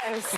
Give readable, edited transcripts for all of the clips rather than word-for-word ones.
Yes!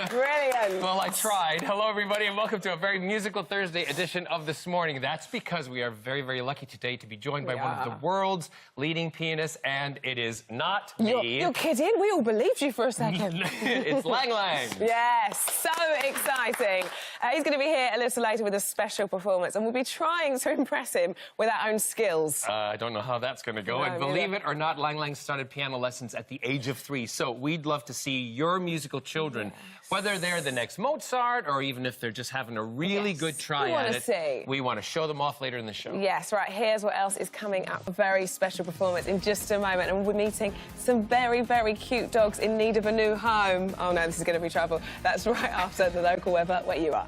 Brilliant. Well, I tried. Hello, everybody, and welcome to a very musical Thursday edition of This Morning. That's because we are very, very lucky today to be joined by one of the world's leading pianists, and it is not me. You're kidding? We all believed you for a second. It's Lang Lang. Yes, so exciting. He's going to be here a little later with a special performance, and we'll be trying to impress him with our own skills. I don't know how that's going to go. And believe it or not, Lang Lang started piano lessons at the age of 3. So we'd love to see your musical children, whether they're the next Mozart or even if they're just having a really good try at it. We want to show them off later in the show. Yes, right. Here's what else is coming up. A very special performance in just a moment. And we're meeting some very, very cute dogs in need of a new home. Oh, no, this is going to be trouble. That's right after the local weather where you are.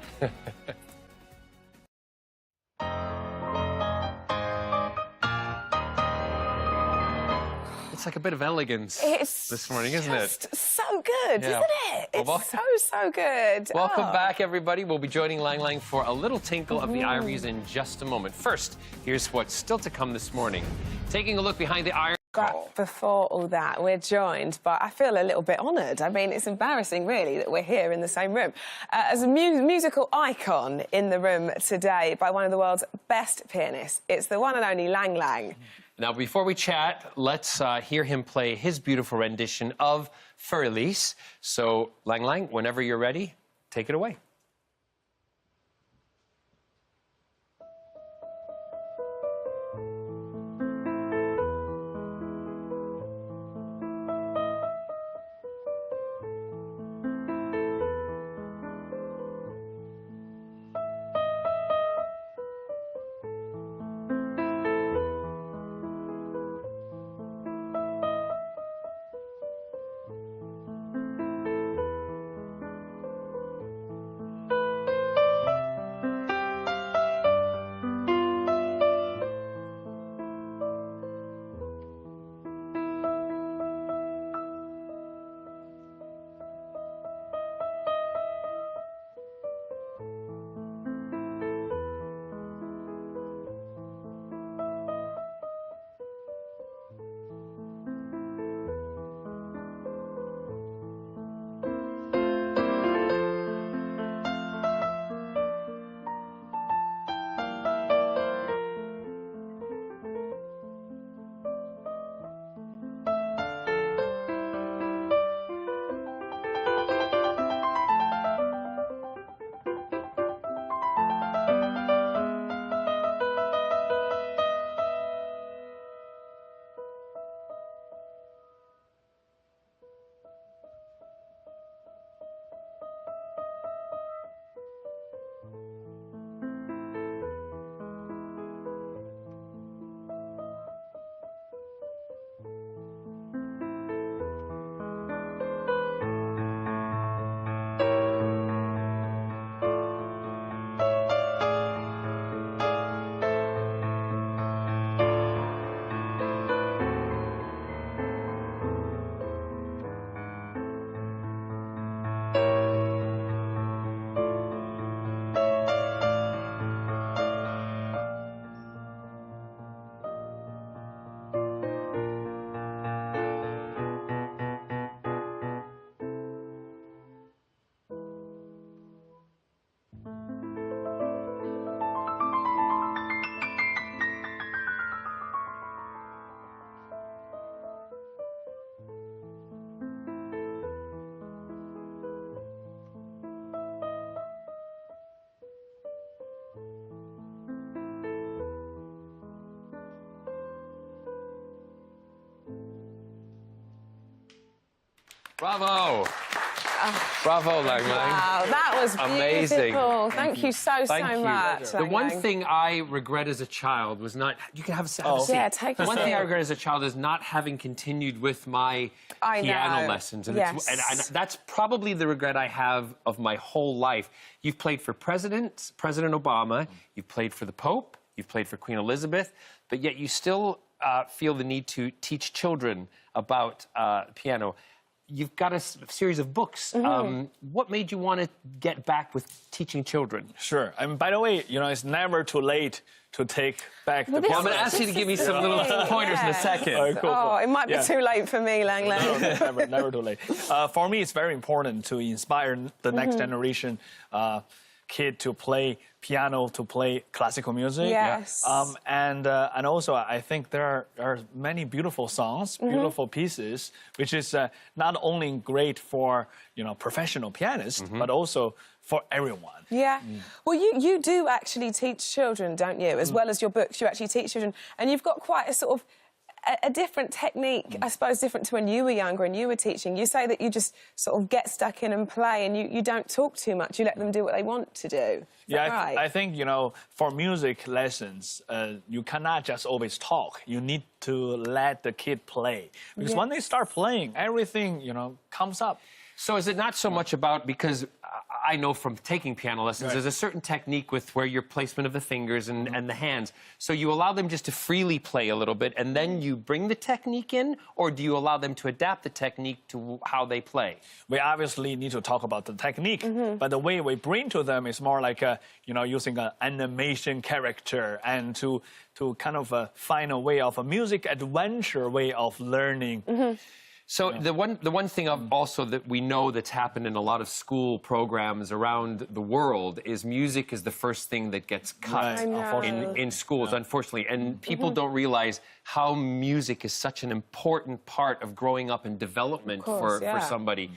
It's like a bit of elegance this morning, isn't it? It's so good, isn't it? It's so good. Welcome back, everybody. We'll be joining Lang Lang for a little tinkle of the ivories in just a moment. First, here's what's still to come this morning. Taking a look behind the iron. But before all that, we're joined by, I feel a little bit honoured. I mean, it's embarrassing, really, that we're here in the same room. As a musical icon in the room today by one of the world's best pianists. It's the one and only Lang Lang. Now, before we chat, let's hear him play his beautiful rendition of Fur-Elise. So, Lang Lang, whenever you're ready, take it away. Bravo! Bravo, Lang Lang. Wow, that was amazing. Beautiful. Thank you so much. The one thing I regret as a child was not... You can have a seat. Yeah, take a seat. One thing I regret as a child is not having continued with my piano lessons. And, and that's probably the regret I have of my whole life. You've played for President Obama, you've played for the Pope, you've played for Queen Elizabeth, but yet you still feel the need to teach children about piano. you've got a series of books. What made you want to get back with teaching children? Sure. And by the way, it's never too late to take back the I'm going to ask you to give me some little pointers in a second. All right, cool. Oh, it might be too late for me, Lang Lang. No, never too late. For me, it's very important to inspire the next generation kid to play piano, to play classical music. Yes. And also, I think there are many beautiful songs, beautiful pieces, which is not only great for professional pianists, but also for everyone. Yeah. Well, you do actually teach children, don't you? As well as your books, you actually teach children, and you've got quite a sort of a different technique, I suppose, different to when you were younger and you were teaching. You say that you just sort of get stuck in and play, and you don't talk too much. You let them do what they want to do. Right? I think, for music lessons, you cannot just always talk. You need to let the kid play. Because when they start playing, everything, comes up. So is it not so much about, because I know from taking piano lessons, there's a certain technique with where your placement of the fingers and the hands. So you allow them just to freely play a little bit, and then you bring the technique in, or do you allow them to adapt the technique to how they play? We obviously need to talk about the technique, but the way we bring to them is more like, using an animation character and to kind of find a way of a music adventure way of learning. So the one thing also that we know that's happened in a lot of school programs around the world is music is the first thing that gets cut in schools, unfortunately. And people don't realize how music is such an important part of growing up and development for somebody.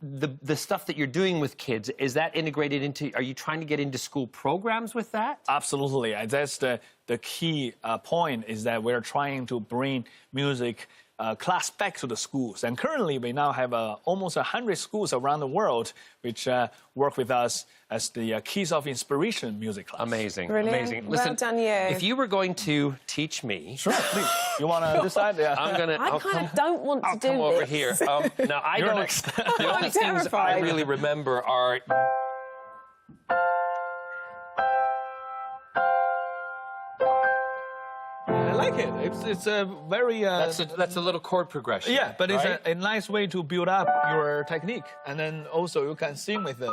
The stuff that you're doing with kids, is that integrated into, are you trying to get into school programs with that? Absolutely. That's the key point, is that we're trying to bring music class back to the schools. And currently, we now have almost 100 schools around the world which work with us as the Keys of Inspiration music class. Amazing. Brilliant. Amazing. Listen, well done, you. If you were going to teach me... Sure, please. You want to decide? Yeah. I kind of don't want to do this. I'll come over here. Now, I You're don't... next. The only things I really remember are... I like it. It's a very... That's a little chord progression. Yeah, but it's a nice way to build up your technique. And then also you can sing with it.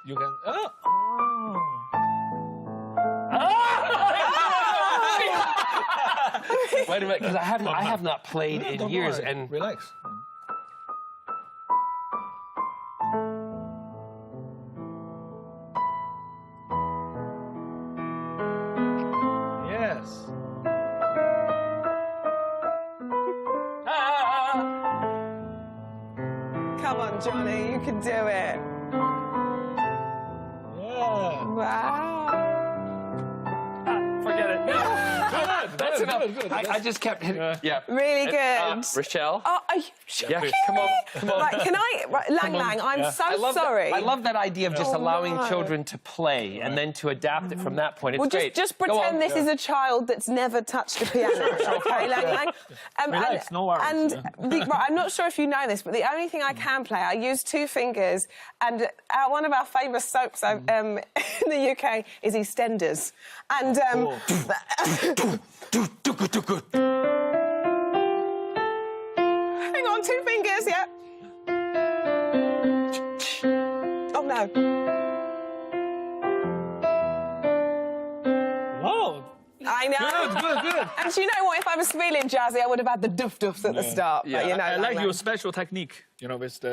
You can... Wait a minute, because I have not played in years. Worry. And relax. Yes. Come on, Johnny, you can do it. Yeah. Wow. forget it. That's enough. Good. I just kept hitting. Yeah. Really good. Rochelle. Oh, are you sure? Yeah, come on. Come on. Right, can I... Right, Lang Lang, I'm so sorry. I love that idea of just allowing children to play and then to adapt it from that point. It's well, great. just pretend this is a child that's never touched a piano, okay, Lang Lang? Relax, no worries. And I'm not sure if you know this, but the only thing I can play, I use 2 fingers, and one of our famous soaps in the UK is EastEnders. And... Hang on, 2 fingers, yeah. Oh, no. Wow. I know. Good. And you know what? If I was feeling jazzy, I would have had the duff-duffs at the start. Yeah. But, you know, I like your special technique, with the...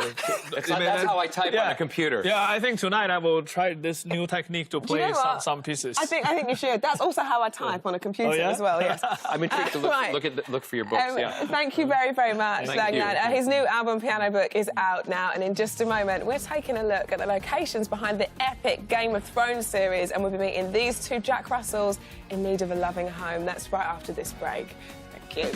That's how I type on a computer. Yeah, I think tonight I will try this new technique to play some pieces. I think you should. That's also how I type on a computer as well, yes. I'm intrigued to look for your books, Thank you very, very much, Lang you. Lang. His new album, Piano Book, is out now, and in just a moment, we're taking a look at the locations behind the epic Game of Thrones series, and we'll be meeting these 2 Jack Russells in need of a loving home. That's right after this break. Thank you.